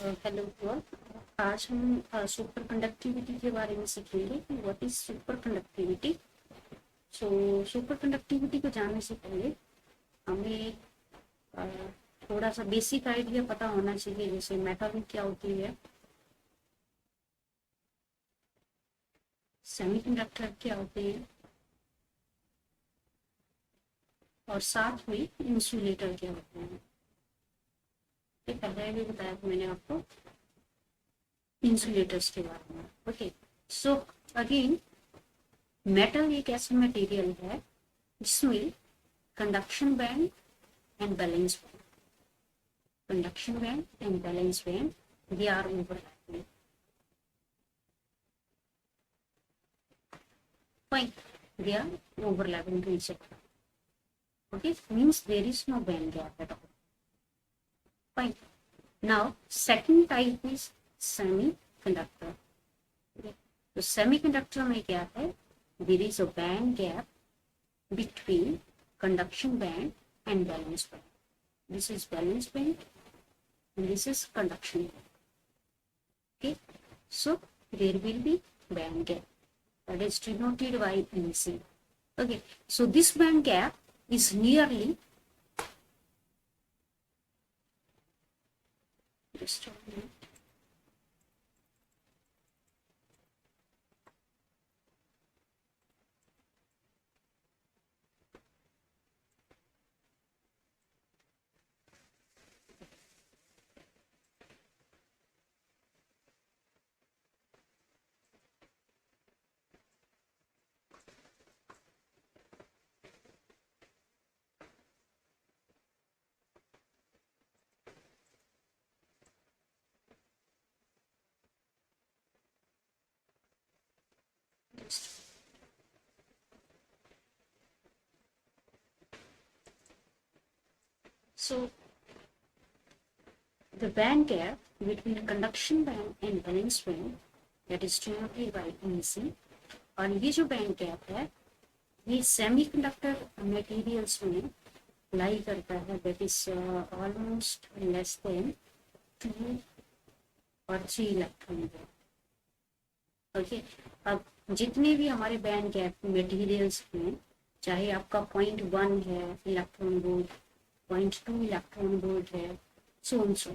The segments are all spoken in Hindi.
Hello all. आज हम सुपर कंडक्टिविटी के बारे में सीखेंगे कि what is super conductivity. Super conductivity को जानने से पहले हमें अ, थोड़ा सा बेसिक आइडिया पता होना चाहिए, जैसे मेटल क्या होती है, सेमीकंडक्टर क्या होते हैं, और साथ में इंसुलेटर क्या होते हैं। ये पहले भी बताया था मैंने आपको इंसुलेटर्स के बारे में। ओके, सो अगेन मेटल एक ऐसा मटेरियल है जिसमें conduction band and balance band. Conduction band and balance band, they are overlapping. Fine, they are overlapping to each other. Okay, means there is no band gap at all. Fine. Now, second type is semiconductor. Okay. तो semiconductor में क्या है? There is a band gap between conduction band and valence band. This is valence band and this is conduction band. Okay, so there will be band gap that is denoted by EC. Okay, so this band gap is nearly, just a minute. So the band gap between conduction band and valence band, that is denoted by EC, और ये जो बैंड गैप है ये सेमीकंडक्टर मटेरियल्स में लाई करता है, that is almost less than 2 और 3 इलेक्ट्रॉन वोल्ट। ओके, अब जितने भी हमारे बैंड गैप मटेरियल्स हैं, चाहे आपका 0.1 है इलेक्ट्रॉन वोल्ट, 0.2 इलेक्ट्रॉन वोल्ट है, so and so,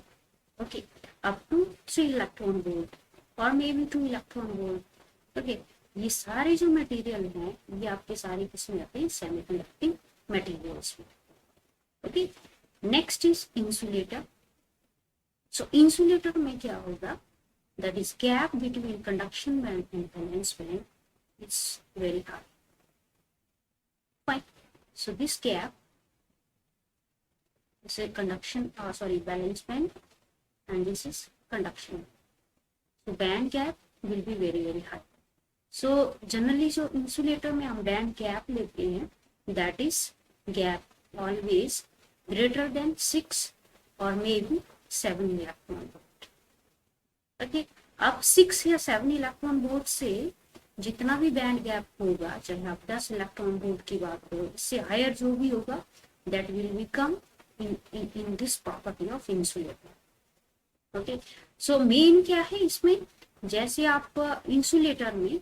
okay, up to 3 electron volt और may be 2 electron volt. Okay, ये सारे जो मटेरियल हैं ये आपके सारे किसमें आते हैं? सेमीकंडक्टिंग मटेरियल्स में। Okay, next is insulator. So insulator में क्या होगा? That is gap between conduction band and valence band is very high. Fine, so this gap is a conduction, valence band, and this is conduction. So band gap will be very high. So generally जो insulator में हम band gap लेते हैं, that is gap always greater than 6 or maybe 7 electron volt. Okay, अब 6 या 7 इलेक्ट्रॉन वोल्ट से जितना भी बैंड गैप होगा, चाहे आप 10 इलेक्ट्रॉन वोल्ट की बात करो, इससे हायर जो भी होगा, that will become in this property of insulator. Okay, so main क्या है इसमें? जैसे आप इंसुलेटर में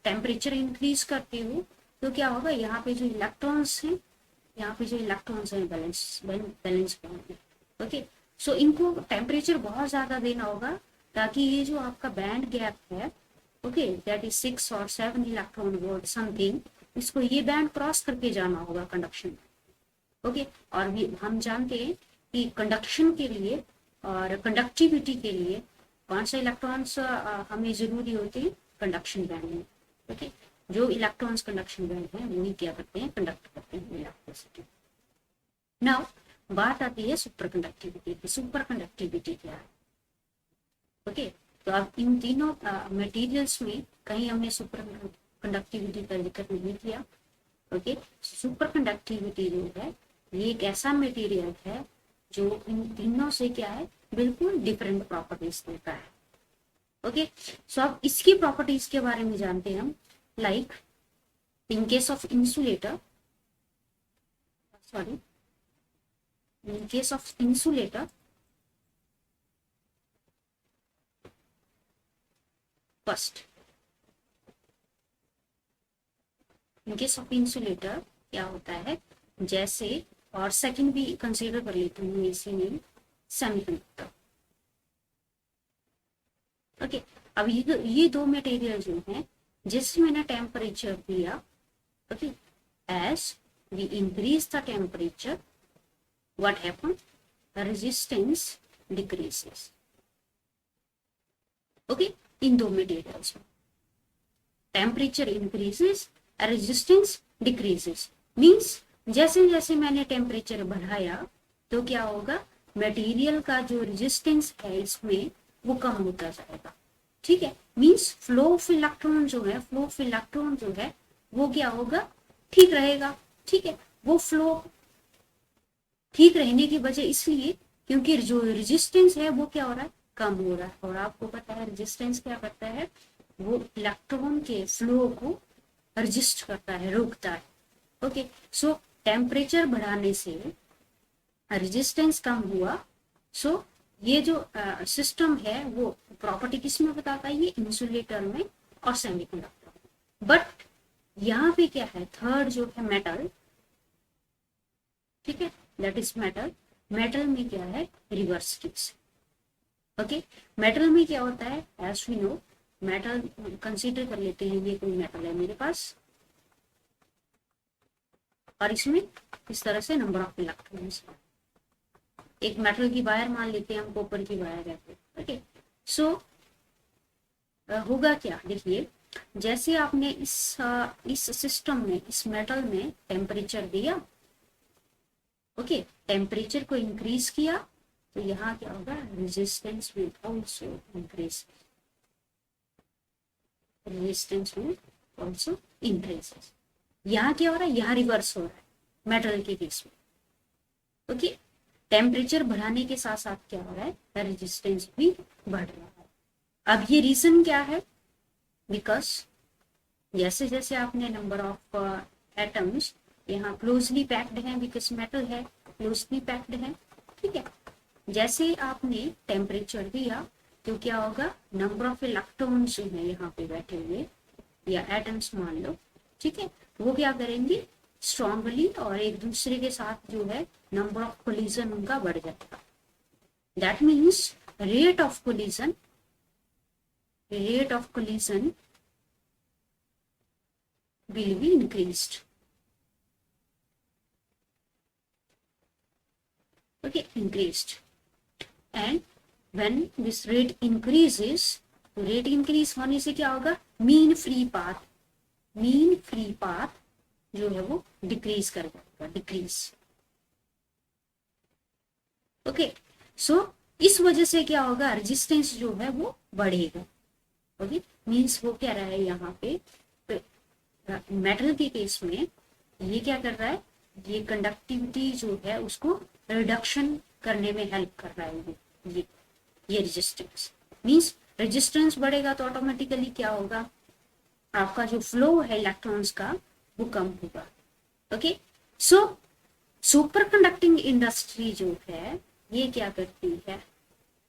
टेम्परेचर इंक्रीज करते हो तो क्या होगा? यहाँ पे जो इलेक्ट्रॉन्स हैं, बैलेंस बैलेंस बॉन्ड। ओके, सो इनको टेम्परेचर बहुत ज्यादा देना होगा ताकि ये जो आपका बैंड गैप है, ओके, दैट इज 6 और 7 इलेक्ट्रॉन वोल्ट समथिंग, इसको ये बैंड क्रॉस करके जाना होगा कंडक्शन। ओके, और भी हम जानते हैं कि कंडक्शन के लिए और कंडक्टिविटी के लिए कौन सा इलेक्ट्रॉन्स हमें जरूरी होते हैं? कंडक्शन बैंड में। ओके, जो इलेक्ट्रॉन्स कंडक्शन बैंड है वही क्या करते हैं? कंडक्ट करते हैं इलेक्ट्रिसिटी। नाउ बात आती है सुपर कंडक्टिविटी की। सुपर कंडक्टिविटी क्या है? ओके, तो अब इन तीनों मटेरियल्स में कहीं हमने सुपर कंडक्टिविटी का जिक्र नहीं किया। ओके, सुपर कंडक्टिविटी जो है ये एक ऐसा मटेरियल है जो इन तीनों से क्या है? बिल्कुल डिफरेंट प्रॉपर्टीज देता है। ओके, सो अब इसकी प्रॉपर्टीज के बारे में जानते हैं हम। Like in case of insulator, first in case of insulator क्या होता है, जैसे, और सेकंड भी कंसीडर कर लेती हूँ इसी में, सेमीकंडक्टर। ओके, अब ये दो मटेरियल जो है, जैसे मैंने टेम्परेचर दिया, okay, as we increase the temperature what happen, resistance decreases. Okay, इन दो मटेरियल्स में temperature increases, resistance decreases. Means जैसे जैसे मैंने टेम्परेचर बढ़ाया तो क्या होगा, मटेरियल का जो रेजिस्टेंस है इसमें वो कम होता जाएगा। ठीक है, मीन्स फ्लो ऑफ इलेक्ट्रॉन जो है, फ्लो ऑफ इलेक्ट्रॉन जो है वो क्या होगा, ठीक रहेगा। ठीक है, वो फ्लो ठीक रहने की वजह इसलिए क्योंकि जो रेजिस्टेंस है वो क्या हो रहा है, कम हो रहा है। और आपको पता है रेजिस्टेंस क्या करता है, वो इलेक्ट्रॉन के फ्लो को रजिस्ट करता है, रोकता है। ओके, सो टेम्परेचर बढ़ाने से रेजिस्टेंस कम हुआ। सो ये जो सिस्टम है वो प्रॉपर्टी किसमें बताता है, ये इंसुलेटर में और सेमीकंडक्टर में। बट यहाँ पे क्या है, थर्ड जो है मेटल, ठीक है, दैट इज मेटल। मेटल में क्या है, रिवर्स केस। ओके, मेटल में क्या होता है, as we know, metal consider कर लेते हैं, ये कोई मेटल है मेरे पास और इसमें इस तरह से नंबर ऑफ इलेक्ट्रॉन्स है। एक मेटल की वायर मान लेते हैं हम, कॉपर की वायर है। ओके, सो होगा क्या, देखिए, जैसे आपने इस सिस्टम में, इस मेटल में टेम्परेचर दिया, ओके, टेम्परेचर को इंक्रीज किया तो यहाँ क्या होगा, resistance will also increase, resistance will also increases. यहाँ क्या हो रहा है, यहाँ रिवर्स हो रहा है मेटल के केस में। ओके, टेम्परेचर बढ़ाने के साथ साथ क्या हो रहा है, रेजिस्टेंस भी बढ़ रहा है। अब ये रीजन क्या है, बिकॉज जैसे जैसे आपने नंबर ऑफ एटम्स यहाँ क्लोजली पैक्ड है, बिकॉज मेटल है, क्लोजली पैक्ड है। ठीक है, जैसे आपने टेम्परेचर दिया तो क्या होगा, नंबर ऑफ इलेक्ट्रॉन्स जो है यहाँ पे बैठे हुए या एटम्स मान लो, ठीक है, वो क्या करेंगे, स्ट्रॉन्गली और एक दूसरे के साथ जो है नंबर ऑफ कोलिजन उनका बढ़ जाएगा। That means rate of collision will be increased. Okay, increased. And when this rate increases, तो रेट इंक्रीज होने से क्या होगा, मीन फ्री पाथ जो है वो डिक्रीज कर जाएगा, डिक्रीज। ओके, सो इस वजह से क्या होगा, रेजिस्टेंस जो है वो बढ़ेगा। ओके, मीन्स वो क्या रहा है यहाँ पे, मेटल के केस में ये क्या कर रहा है, ये कंडक्टिविटी जो है उसको रिडक्शन करने में हेल्प कर रहा है। ये रेजिस्टेंस, मीन्स रेजिस्टेंस बढ़ेगा तो ऑटोमेटिकली क्या होगा, आपका जो फ्लो है इलेक्ट्रॉन्स का वो कम होगा। Okay, so super conducting industry जो है ये क्या करती है,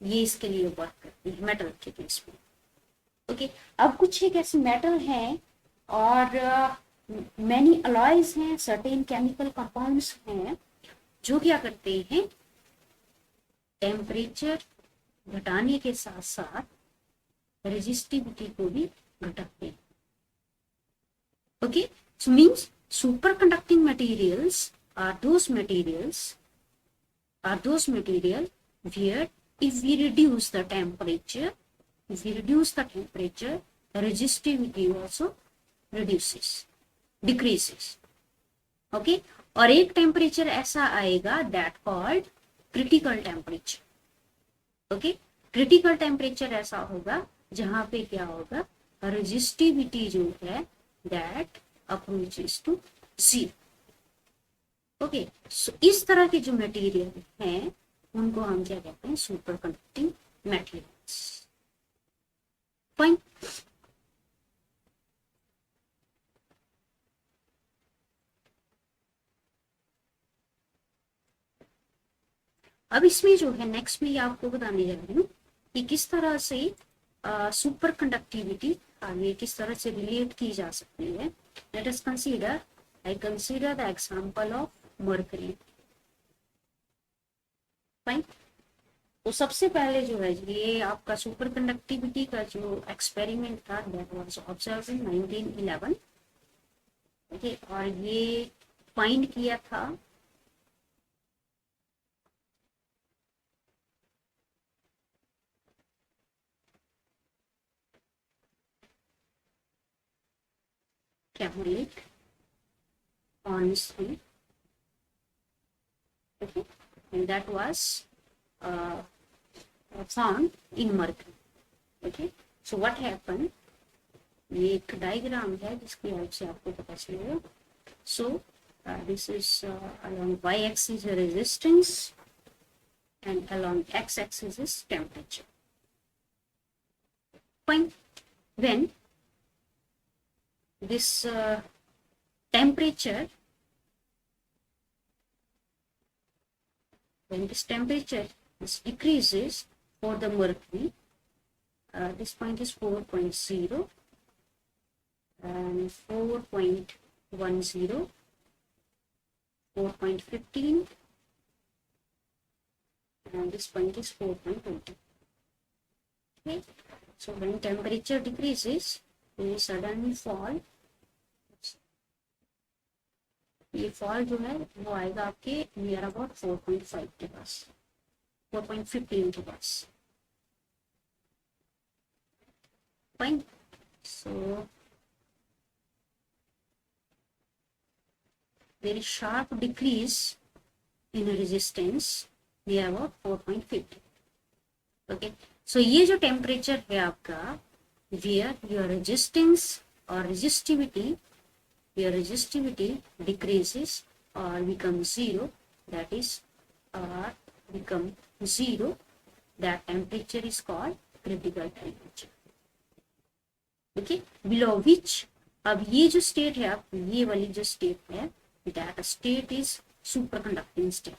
ये इसके लिए वर्क करती है मेटल के केस में। ओके, अब कुछ एक ऐसे मेटल हैं और मैनी अलॉयज हैं, सर्टेन केमिकल कंपाउंड्स हैं जो क्या करते हैं, टेम्परेचर घटाने के साथ साथ रेजिस्टिविटी को भी घटाते हैं। Okay, so means superconducting materials are those material where if we reduce the temperature, resistivity also decreases. Okay, और एक टेम्परेचर ऐसा आएगा that called critical temperature. Okay, critical temperature ऐसा होगा जहां पे क्या होगा, रेजिस्टिविटी जो है that approaches to 0। Okay, so इस तरह के जो मटेरियल हैं उनको हम क्या कहते हैं, सुपर कंडक्टिंग मटेरियल्स। फाइन, अब इसमें जो है नेक्स्ट में ये आपको बताने जा रही हूँ कि किस तरह से सुपर कंडक्टिविटी आगे किस तरह से रिलेट की जा सकती है. Let us consider, I consider the example of mercury. Fine. तो सबसे पहले जो है ये आपका सुपर कंडक्टिविटी का जो एक्सपेरिमेंट था that was observe in 1911. Okay, और ये फाइंड किया था cambric Ornstein. Okay, and that was uh, found in mercury. Okay, so what happened, ये एक डायग्राम है जिसकी हेल्प से आपको पता चलेगा. सो this is along y axis resistance and along x axis is temperature. Fine. When this temperature, when this temperature decreases for the mercury, this point is 4.0 and 4.10, 4.15, and this point is 4.20. Okay, so when temperature decreases, they suddenly fall. ये फॉल जो है वो आएगा आपके नियर अबाउट 4.5 के पास, 4.15 के पास. Fine. So there is sharp decrease in resistance near about 4.50. Okay, so ये जो टेम्परेचर है आपका where your resistance or resistivity, your resistivity decreases or becomes zero, that is become zero, that temperature is called critical temperature. Okay, below which, अब ये जो स्टेट है, आप ये वाली जो स्टेट है, that state is superconducting state.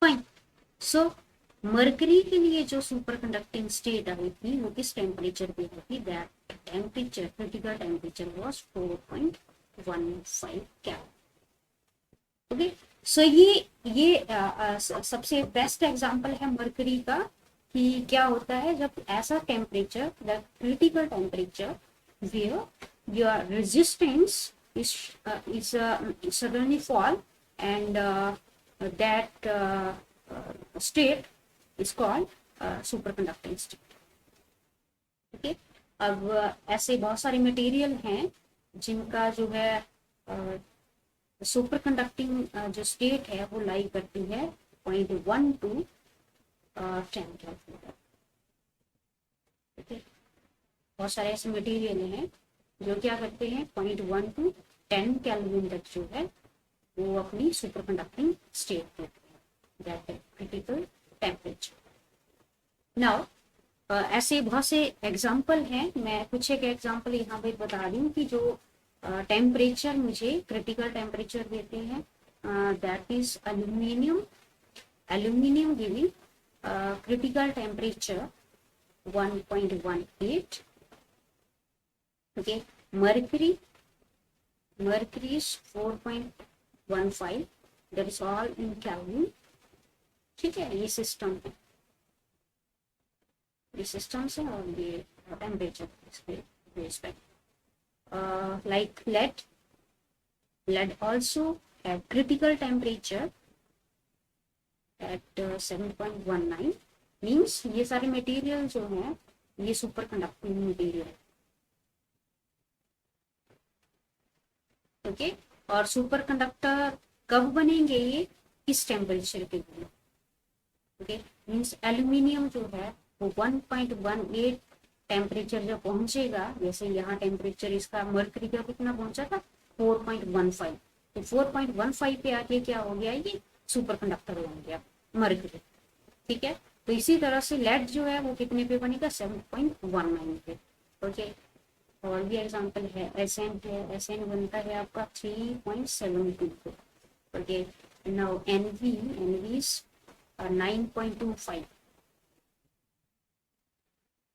Fine. So mercury के लिए जो सुपर कंडक्टिंग स्टेट आई थी वो किस टेम्परेचर पे आई थी, that temperature, critical temperature was 4.15 kelvin. Okay, so ये सबसे बेस्ट एग्जांपल है मरकरी का कि क्या होता है जब ऐसा temperature, the critical temperature where your resistance is suddenly fall and that state is called superconducting state. Okay, अब ऐसे बहुत सारे मटेरियल हैं जिनका जो है सुपर कंडक्टिंग जो स्टेट है वो लाई करती है 0.1 to 10 केल्विन. okay, बहुत सारे ऐसे मटेरियल हैं जो क्या करते हैं 0.1 to 10 केल्विन तक जो है वो अपनी सुपर कंडक्टिंग स्टेट देते हैं, दैट है क्रिटिकल टेम्परेचर. नाउ ऐसे बहुत से एग्जाम्पल हैं, मैं कुछ एक एग्जाम्पल यहाँ पे बता रही हूँ कि जो टेम्परेचर मुझे क्रिटिकल टेम्परेचर देते हैं, that is aluminium, aluminium giving critical temperature 1.18. okay, mercury is 4.15, that is all in Kelvin. ठीक है, ये सिस्टम है, ये सिस्टम से और ये टेम्परेचर बेस पे. Like lead also have critical temperature at 7.19. Means ये सारे मटेरियल जो हैं ये सुपर कंडक्टिंग मटेरियल है. ओके, और सुपर कंडक्टर कब बनेंगे, ये किस टेम्परेचर के लिए. ओके, मीन्स एल्यूमिनियम जो है वो 1.18 टेम्परेचर जब पहुंचेगा, जैसे यहाँ टेम्परेचर इसका मरकरी का कितना पहुंचा था 4.15, तो 4.15 पे आके क्या हो गया, ये सुपर कंडक्टर बन गया मरकरी. ठीक है, तो इसी तरह से लेड जो है वो कितने पे बनेगा 7.19 पे. ओके, और भी एग्जांपल है, एसएन है, एसएन बनता है आपका 3.72 पे. Okay, now NV is 9.25.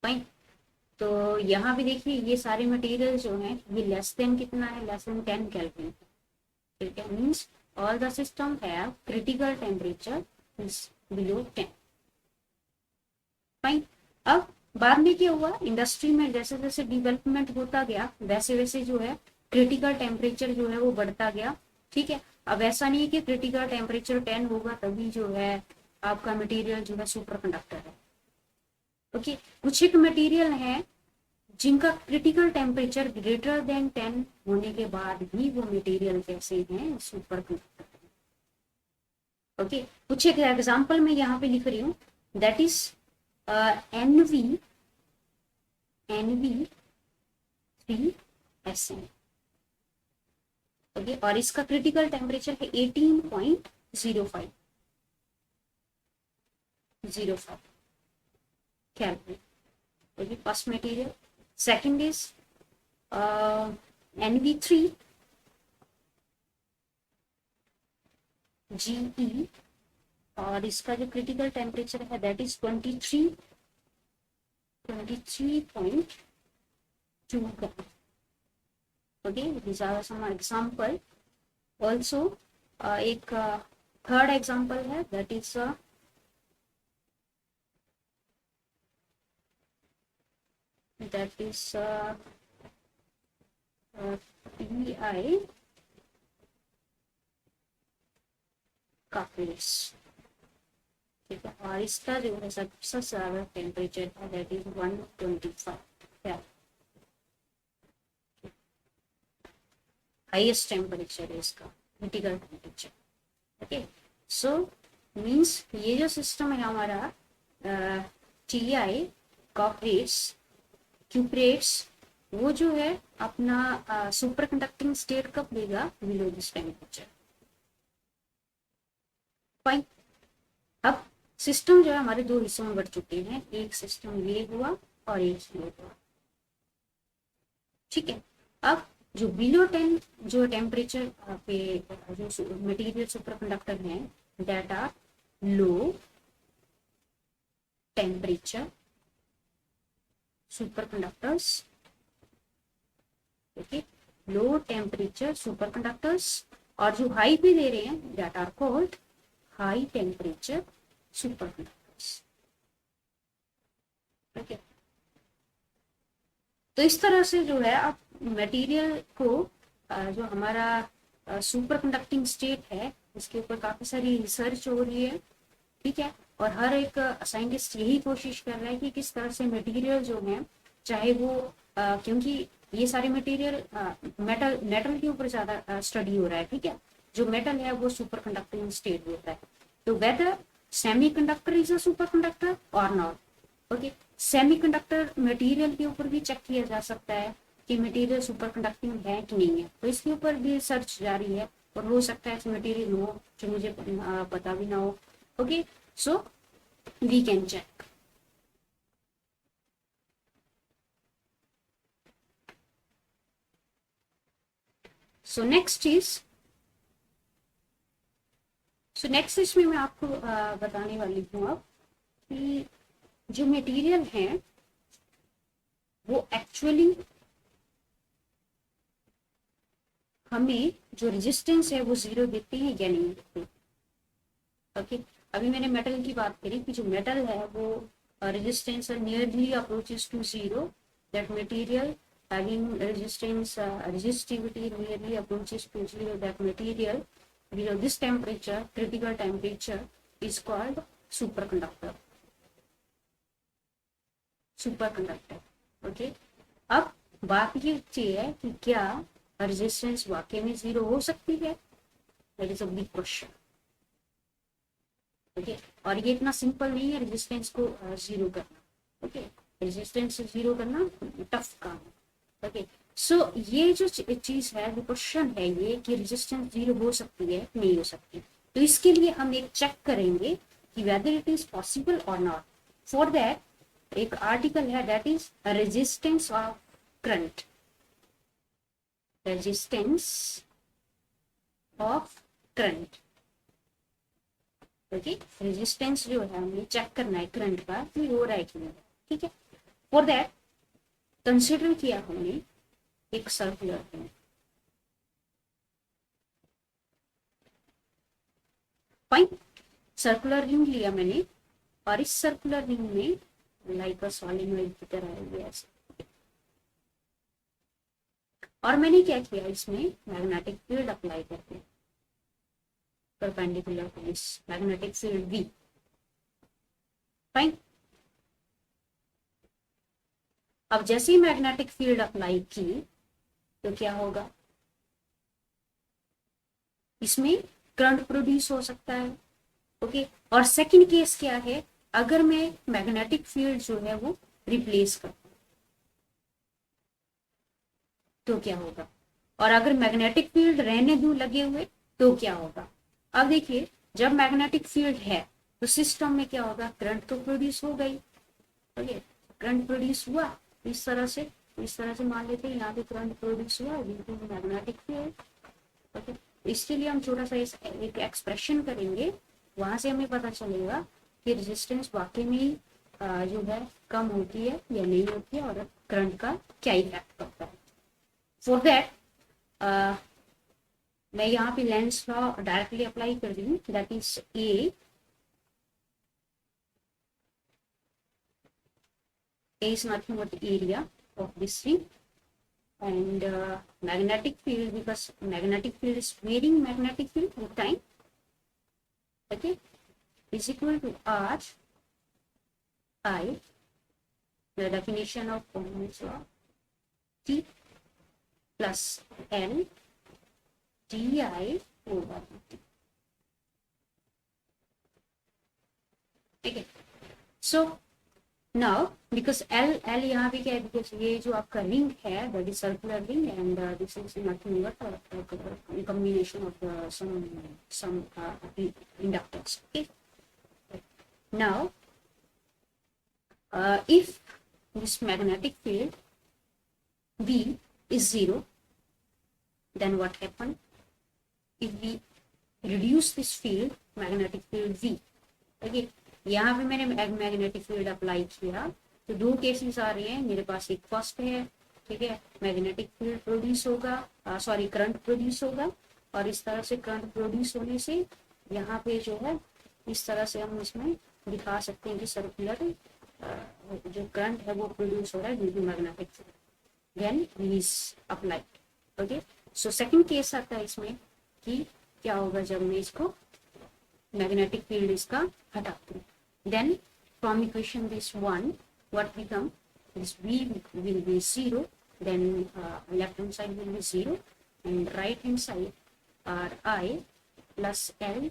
Fine. तो यहाँ भी देखिए ये सारे मटेरियल जो हैं ये लेस देन कितना है, लेस देन 10 केल्विन. ठीक है, means all the system have critical temperature is below 10. Fine. अब बाद में क्या हुआ, इंडस्ट्री में जैसे जैसे डेवलपमेंट होता गया वैसे वैसे जो है क्रिटिकल टेम्परेचर जो है वो बढ़ता गया. ठीक है, अब ऐसा नहीं है कि क्रिटिकल टेम्परेचर 10 होगा तभी जो है आपका मटेरियल जो है सुपर कंडक्टर है. ओके, कुछ एक मटेरियल है जिनका क्रिटिकल टेम्परेचर ग्रेटर देन 10 होने के बाद भी वो मटेरियल कैसे हैं, सुपर कंडक्टर. ओके, कुछ एक एग्जांपल मैं यहाँ पे लिख रही हूँ, दैट इज NV3SN. ओके, और इसका क्रिटिकल टेम्परेचर है 18.05 Kelvin. Okay, first material. Second is NV3GE और इसका जो क्रिटिकल टेम्परेचर है that is 23.2 gram. Okay, these are some example. Also एक थर्ड एग्जांपल है दैट इज PI काफिस. ठीक है, और इसका जो है सबसे ज्यादा टेम्परेचर है दैट इज 125. हाईएस्ट टेम्परेचर है इसका critical temperature. Okay, so means ये जो सिस्टम है हमारा TI कॉपरेट्स क्यूपरेट्स वो जो है अपना सुपर कंडक्टिंग स्टेट कब देगा, बिलो दिस टेम्परेचर. फाइन. अब सिस्टम जो है हमारे दो हिस्सों में बढ़ चुके हैं, एक सिस्टम ये हुआ और एक ये हुआ. ठीक है, अब जो बिलो 10 जो टेम्परेचर पे जो मटेरियल सुपर कंडक्टर है that are low temperature superconductors. Okay, low temperature superconductors, और जो हाई भी दे रहे हैं that are called high temperature superconductors. Okay, तो इस तरह से जो है आप मटेरियल को जो हमारा सुपर कंडक्टिंग स्टेट है उसके ऊपर काफी सारी रिसर्च हो रही है. ठीक है, और हर एक साइंटिस्ट यही कोशिश कर रहा है कि किस तरह से मटेरियल जो है चाहे वो क्योंकि ये सारे मटेरियल मेटल के ऊपर ज्यादा स्टडी हो रहा है. ठीक है, जो मेटल है वो सुपर कंडक्टिंग स्टेट होता है. तो whether semiconductor is a superconductor or not. Okay, semiconductor material के ऊपर भी चेक किया जा सकता है कि मटेरियल सुपर कंडक्टिंग है कि नहीं है, तो इसके ऊपर भी सर्च जारी है और हो सकता है मटेरियल हो जो मुझे पता भी ना हो. Okay, so we can check. So next इसमें मैं आपको बताने वाली हूँ अब कि जो मटेरियल है वो एक्चुअली हमें जो रेजिस्टेंस है वो 0 देते हैं या नहीं देते. ओके, अभी मैंने मेटल की बात करी कि जो मेटल है वो resistance nearly approaches to 0. That material having resistance resistivity nearly approaches to 0. That material below this temperature, critical temperature, is called superconductor. Okay, अब बात ये है कि क्या रेजिस्टेंस वाकई में 0 हो सकती है, that is a big question. Okay, और ये इतना सिंपल नहीं है रेजिस्टेंस को 0 करना. ओके, रेजिस्टेंस 0 करना टफ काम है. ओके, सो ये जो चीज है, जो क्वेश्चन है ये कि रेजिस्टेंस 0 हो सकती है नहीं हो सकती, तो इसके लिए हम एक चेक करेंगे कि वेदर इट इज पॉसिबल और नॉट. फॉर दैट एक आर्टिकल है that is resistance of current. Resistance of current. Okay, resistance जो है हमें चेक करना है करंट का कि हो रहा है कि नहीं, ठीक है। फॉर दैट कंसिडर किया हमने एक circular ring, fine, circular ring लिया मैंने, और इस सर्कुलर रिंग में लाइक अ सॉलिनॉइड की तरह है ऐसे, और मैंने क्या किया, इसमें मैग्नेटिक फील्ड अप्लाई करके perpendicular to this magnetic field V, fine. अब जैसे ही मैग्नेटिक फील्ड अप्लाई की तो क्या होगा, इसमें करंट प्रोड्यूस हो सकता है। ओके, और सेकंड केस क्या है, अगर मैं मैग्नेटिक फील्ड जो है वो रिप्लेस कर तो क्या होगा, और अगर मैग्नेटिक फील्ड रहने दूं लगे हुए तो क्या होगा। अब देखिए, जब मैग्नेटिक फील्ड है तो सिस्टम में क्या होगा, करंट तो प्रोड्यूस हो गई। ओके, करंट प्रोड्यूस हुआ इस तरह से, मान लेते हैं यहाँ पे करंट प्रोड्यूस हुआ due to magnetic field. Okay, इसके लिए हम छोटा सा एक एक्सप्रेशन करेंगे, वहां से हमें पता चलेगा कि रेजिस्टेंस वाकई में जो है कम होती है या नहीं होती है, और करंट का क्या इफेक्ट पड़ता है। फॉर दैट मैं यहाँ पे लेंस लॉ डायरेक्टली अप्लाई कर रही हूँ, that is a is nothing but the area of this ring, and magnetic field, because magnetic field is varying magnetic field with time, okay, is equal to R I, the definition of Ohm's law, T plus L di over dt. Okay, so now because L यहाँ पे क्या है, because ये जो आपका रिंग है that is circular ring, and this is nothing but a combination of some inductors. Okay, now if this magnetic field V is 0, then what happen, if we reduce this field, magnetic field V, okay, यहाँ पे मैंने मैग्नेटिक फील्ड अप्लाई किया तो दो केसेस आ रहे हैं मेरे पास, एक फर्स्ट है, ठीक है, मैग्नेटिक फील्ड प्रोड्यूस होगा, सॉरी करंट प्रोड्यूस होगा, और इस तरह से करंट प्रोड्यूस होने से यहाँ पे जो है इस तरह से हम इसमें दिखा सकते हैं कि सर्कुलर जो करंट है वो प्रोड्यूस हो रहा है due to magnetic field, then is applied. Okay, so second case आता है इसमें कि क्या होगा जब मैं इसको मैग्नेटिक फील्ड इसका हटाती हूँ, then from equation this one what become, this V will be 0, then left hand side will be 0, and right hand side are I plus L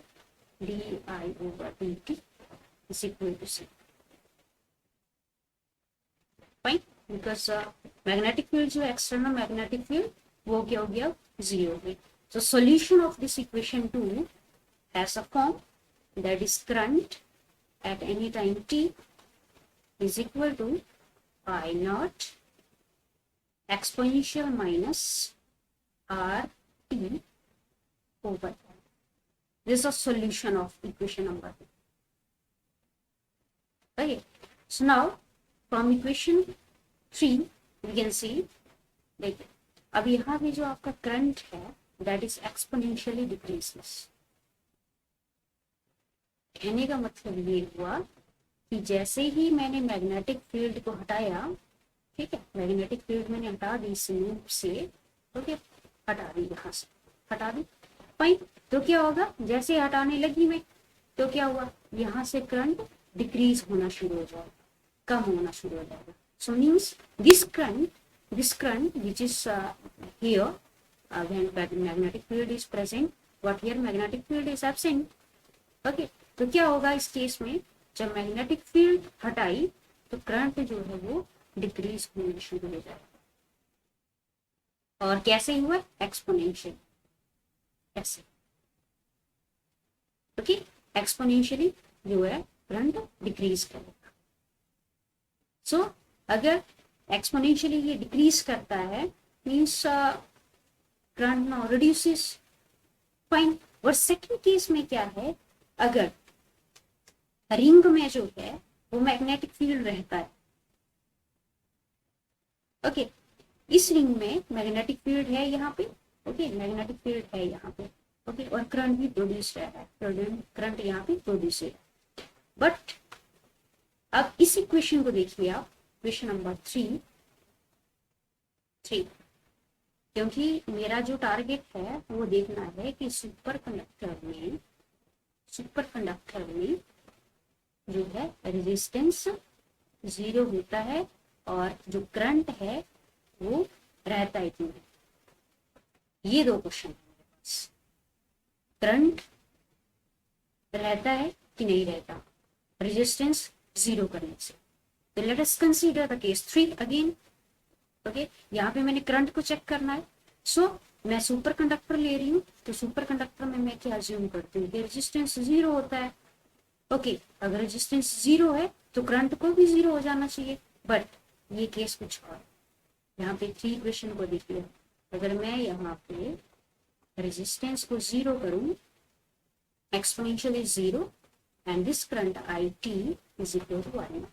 di over dt is equal to 0. Fine, because magnetic field जो external magnetic field वो क्या हो गया, 0 हो गई। So solution of this equation 2 has a form that is current at any time t is equal to I naught exponential minus R t over time. This is a solution of equation number 2. Okay, so now from equation 3 we can see, देखिए अब यहाँ पे जो आपका करंट है that is exponentially decreases। कहने का मतलब ये हुआ कि जैसे ही मैंने मैग्नेटिक फील्ड को हटाया, ठीक है, मैग्नेटिक फील्ड मैंने हटा दी इस लूप से, ओके, हटा दी, यहाँ से हटा दी, फाइन, तो क्या होगा, जैसे हटाने लगी मैं तो क्या हुआ, यहाँ से करंट डिक्रीज होना शुरू हो जाएगा, कम होना शुरू हो जाएगा। So means this current which is here when magnetic field is present, what here magnetic field is absent, okay, तो क्या होगा इस केस में, जब मैग्नेटिक फील्ड हटाई तो करंट जो है वो डिक्रीज होना शुरू हो जाएगा, और कैसे हुआ, एक्सपोनेंशियल, ऐसे, ओके, एक्सपोनेंशियली जो है करंट डिक्रीज करेगा। सो अगर एक्सपोनेंशियली ये डिक्रीज करता है means current now reduces, fine, और सेकंड केस में क्या है, अगर रिंग में जो है वो मैग्नेटिक फील्ड रहता है, ओके, इस रिंग में मैग्नेटिक फील्ड है यहाँ पे, ओके, मैग्नेटिक फील्ड है यहाँ पे, ओके, और करंट भी प्रोड्यूस रहा है, करंट यहाँ पे प्रोड्यूस है। बट अब इस इक्वेशन को देखिए आप, इक्वेशन नंबर 3, क्योंकि मेरा जो टारगेट है वो देखना है कि सुपर कंडक्टर में जो है रेजिस्टेंस 0 होता है और जो करंट है वो रहता है कि नहीं। ये 2 क्वेश्चन है मेरे पास, करंट रहता है कि नहीं रहता रेजिस्टेंस 0 करने से। तो let us consider the case 3 again, okay, यहाँ पे मैंने करंट को चेक करना है। सो मैं सुपर कंडक्टर ले रही हूँ, तो सुपर कंडक्टर में मैं क्या अज्यूम करती हूँ कि रेजिस्टेंस 0 होता है, ओके, अगर रेजिस्टेंस 0 है तो करंट को भी 0 हो जाना चाहिए। बट ये केस कुछ और, यहाँ पे 3 इक्वेशन को देखिए, अगर मैं यहाँ पे रेजिस्टेंस को 0 करूँ, exponential is 0 and this current IT is equal to I0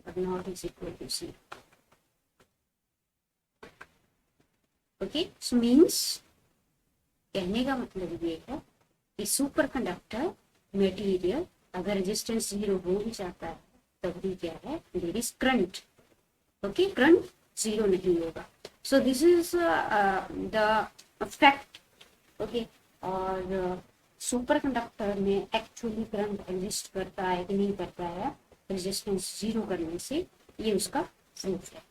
or not is equal to 0. Okay, so means कहने का मतलब ये है कि सुपर कंडक्टर मटेरियल अगर रेजिस्टेंस 0 हो भी जाता है तब भी क्या है, there is current, okay, current 0 नहीं होगा। So this is the fact, okay. और सुपर कंडक्टर में एक्चुअली करंट एग्जिस्ट करता है कि नहीं करता है रेजिस्टेंस 0 करने से, ये उसका प्रूफ है।